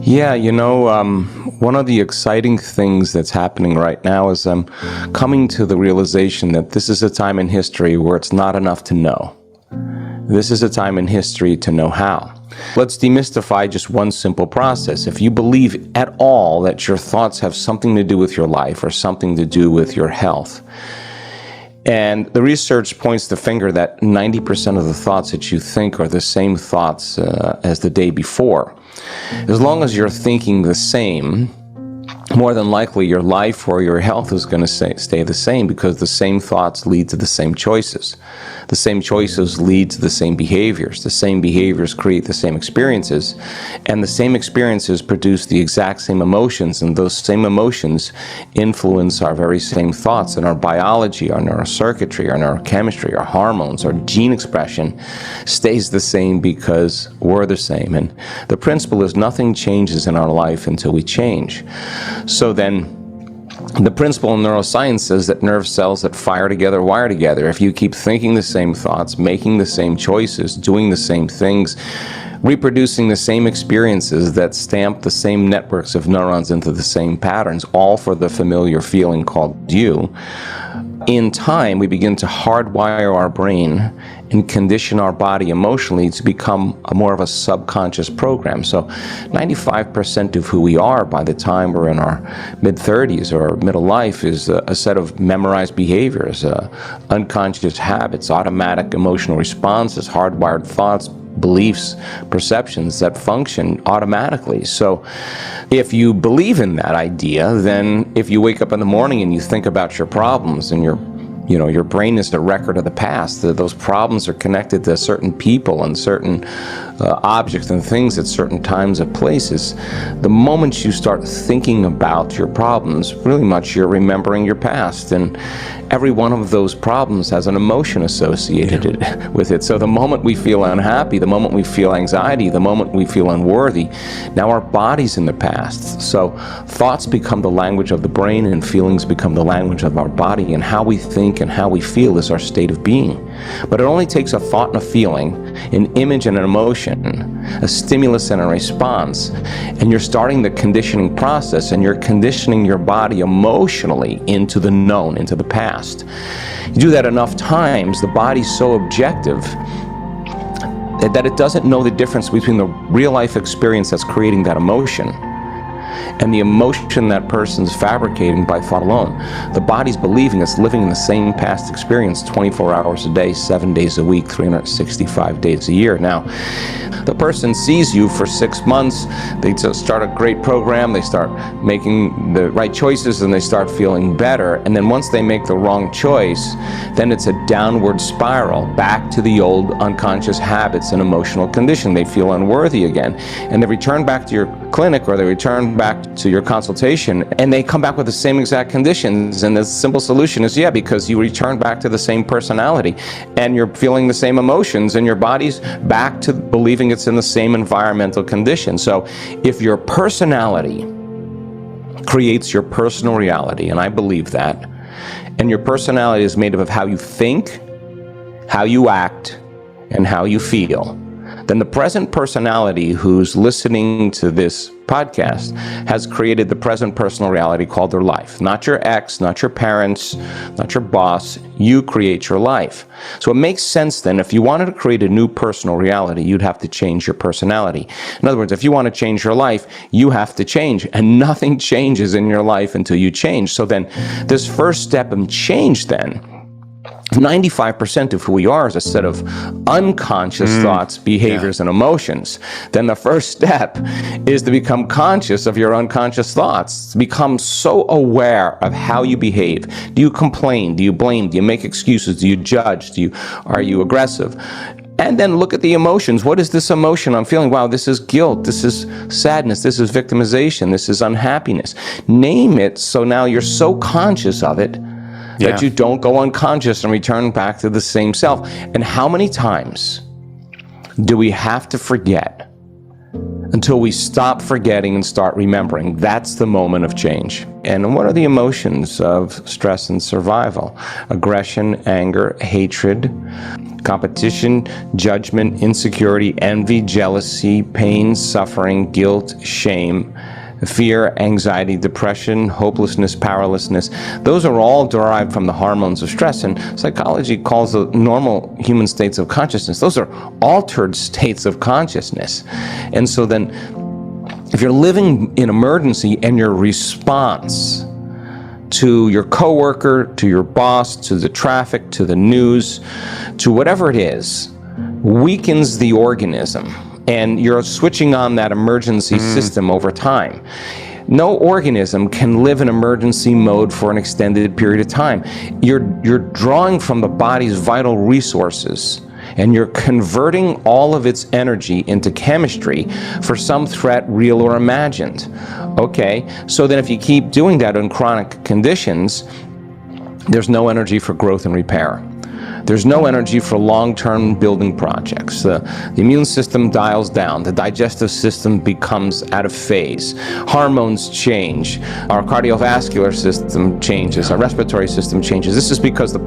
Yeah, one of the exciting things that's happening right now is I'm coming to the realization that this is a time in history where it's not enough to know. This is a time in history to know how. Let's demystify just one simple process. If you believe at all that your thoughts have something to do with your life or something to do with your health, and the research points the finger that 90% of the thoughts that you think are the same thoughts as the day before. As long as you're thinking the same, more than likely your life or your health is going to stay the same, because the same thoughts lead to the same choices. The same choices lead to the same behaviors. The same behaviors create the same experiences. And the same experiences produce the exact same emotions. And those same emotions influence our very same thoughts. And our biology, our neurocircuitry, our neurochemistry, our hormones, our gene expression stays the same because we're the same. And the principle is nothing changes in our life until we change. So then, the principle in neuroscience says that nerve cells that fire together wire together. If you keep thinking the same thoughts, making the same choices, doing the same things, reproducing the same experiences that stamp the same networks of neurons into the same patterns, all for the familiar feeling called you, in time we begin to hardwire our brain and condition our body emotionally to become more of a subconscious program. So 95% of who we are by the time we're in our mid-30s or middle life is a set of memorized behaviors, unconscious habits, automatic emotional responses, hardwired thoughts, beliefs, perceptions that function automatically. So if you believe in that idea, then if you wake up in the morning and you think about your problems and your brain is the record of the past. Those problems are connected to certain people and certain objects and things at certain times and places. The moment you start thinking about your problems, really much you're remembering your past, and every one of those problems has an emotion associated with it. So the moment we feel unhappy, the moment we feel anxiety, the moment we feel unworthy, now our body's in the past. So thoughts become the language of the brain and feelings become the language of our body, and how we think and how we feel is our state of being. But it only takes a thought and a feeling, an image and an emotion, a stimulus and a response, and you're starting the conditioning process, and you're conditioning your body emotionally into the known, into the past. You do that enough times, the body's so objective that it doesn't know the difference between the real life experience that's creating that emotion and the emotion that person's fabricating by thought alone. The body's believing it's living in the same past experience 24 hours a day, 7 days a week, 365 days a year. Now, the person sees you for 6 months, they start a great program, they start making the right choices, and they start feeling better. And then once they make the wrong choice, then it's a downward spiral back to the old unconscious habits and emotional condition. They feel unworthy again. And they return back to your clinic, or they return back to your consultation, and they come back with the same exact conditions. And the simple solution is, because you return back to the same personality, and you're feeling the same emotions, and your body's back to believing it's in the same environmental condition. So if your personality creates your personal reality, and I believe that, and your personality is made up of how you think, how you act, and how you feel, then the present personality who's listening to this podcast has created the present personal reality called their life. Not your ex, not your parents, not your boss. You create your life. So it makes sense then, if you wanted to create a new personal reality, you'd have to change your personality. In other words, if you want to change your life, you have to change, and nothing changes in your life until you change. So then this first step in change then, 95% of who we are is a set of unconscious thoughts, behaviors, and emotions. Then the first step is to become conscious of your unconscious thoughts, to become so aware of how you behave. Do you complain? Do you blame? Do you make excuses? Do you judge? Are you aggressive? And then look at the emotions. What is this emotion I'm feeling? Wow, this is guilt. This is sadness. This is victimization. This is unhappiness. Name it, so now you're so conscious of it that you don't go unconscious and return back to the same self. And how many times do we have to forget until we stop forgetting and start remembering? That's the moment of change. And what are the emotions of stress and survival? Aggression, anger, hatred. competition, judgment, insecurity, envy, jealousy, pain, suffering, guilt, shame, fear, anxiety, depression, hopelessness, powerlessness. Those are all derived from the hormones of stress, and psychology calls the normal human states of consciousness. Those are altered states of consciousness. And so then, if you're living in emergency and your response to your coworker, to your boss, to the traffic, to the news, to whatever it is, weakens the organism, and you're switching on that emergency system over time. No organism can live in emergency mode for an extended period of time. You're drawing from the body's vital resources, and you're converting all of its energy into chemistry for some threat, real or imagined. Okay, so then if you keep doing that in chronic conditions, there's no energy for growth and repair. There's no energy for long-term building projects. The immune system dials down. The digestive system becomes out of phase. Hormones change. Our cardiovascular system changes. Our respiratory system changes. This is because the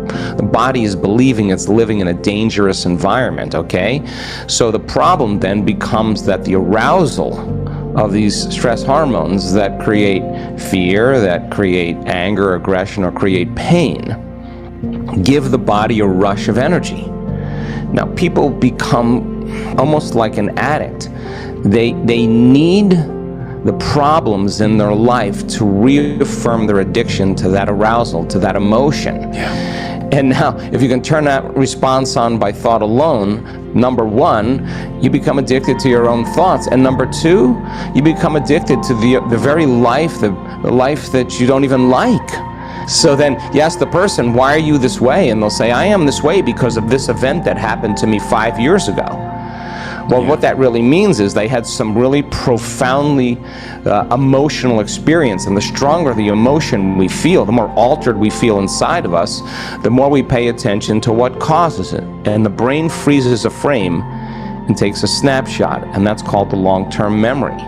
body is believing it's living in a dangerous environment, okay? So the problem then becomes that the arousal of these stress hormones that create fear, that create anger, aggression, or create pain, give the body a rush of energy. Now, people become almost like an addict. They need the problems in their life to reaffirm their addiction to that arousal, to that emotion. Yeah. And now, if you can turn that response on by thought alone, number one, you become addicted to your own thoughts. And number two, you become addicted to the very life, the life that you don't even like. So then you ask the person, why are you this way? And they'll say, I am this way because of this event that happened to me 5 years ago. Well, what that really means is they had some really profoundly emotional experience. And the stronger the emotion we feel, the more altered we feel inside of us, the more we pay attention to what causes it. And the brain freezes a frame and takes a snapshot, and that's called the long-term memory.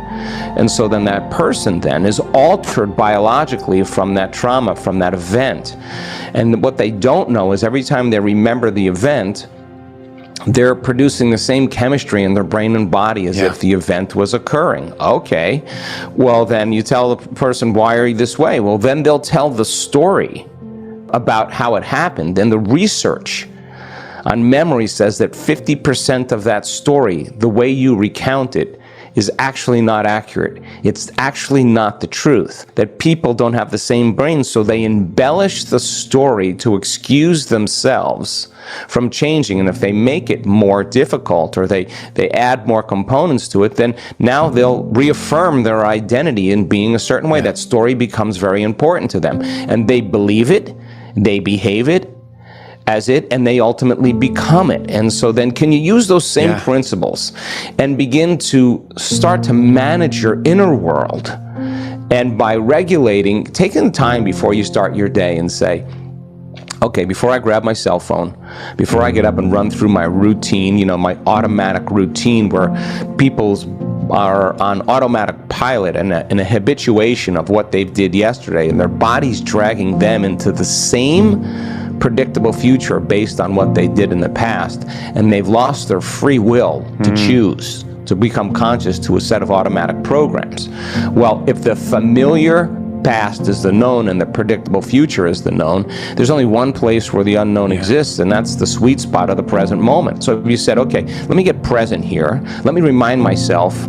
And so then that person then is altered biologically from that trauma, from that event. And what they don't know is every time they remember the event, they're producing the same chemistry in their brain and body as if the event was occurring. Okay, well then you tell the person, why are you this way? Well, then they'll tell the story about how it happened, and the research on memory says that 50% of that story, the way you recount it, is actually not accurate. It's actually not the truth. That people don't have the same brain, so they embellish the story to excuse themselves from changing. And if they make it more difficult, or they add more components to it, then now they'll reaffirm their identity in being a certain way. That story becomes very important to them. And they believe it, they behave it as it, and they ultimately become it. And so then can you use those same principles and begin to start to manage your inner world? And by regulating, taking the time before you start your day and say, okay, before I grab my cell phone, before I get up and run through my routine, you know, my automatic routine where people are on automatic pilot and a habituation of what they did yesterday, and their body's dragging them into the same predictable future based on what they did in the past, and they've lost their free will to choose, to become conscious to a set of automatic programs. Well, if the familiar past is the known and the predictable future is the known, there's only one place where the unknown exists, and that's the sweet spot of the present moment. So if you said, okay, let me get present here, let me remind myself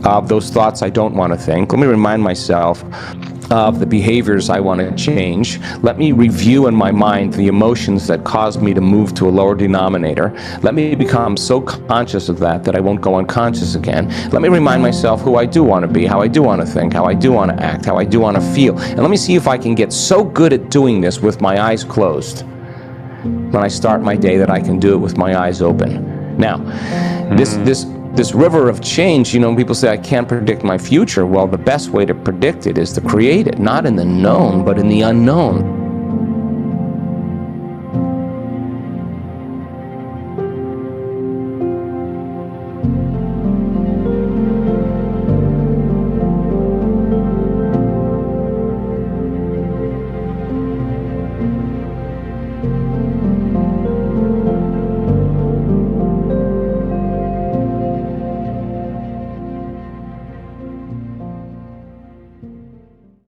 of those thoughts I don't want to think, let me remind myself of the behaviors I want to change. Let me review in my mind the emotions that caused me to move to a lower denominator. Let me become so conscious of that I won't go unconscious again. Let me remind myself who I do want to be, how I do want to think, how I do want to act, how I do want to feel. And let me see if I can get so good at doing this with my eyes closed when I start my day that I can do it with my eyes open. Now, this river of change, you know, people say, I can't predict my future. Well, the best way to predict it is to create it, not in the known, but in the unknown.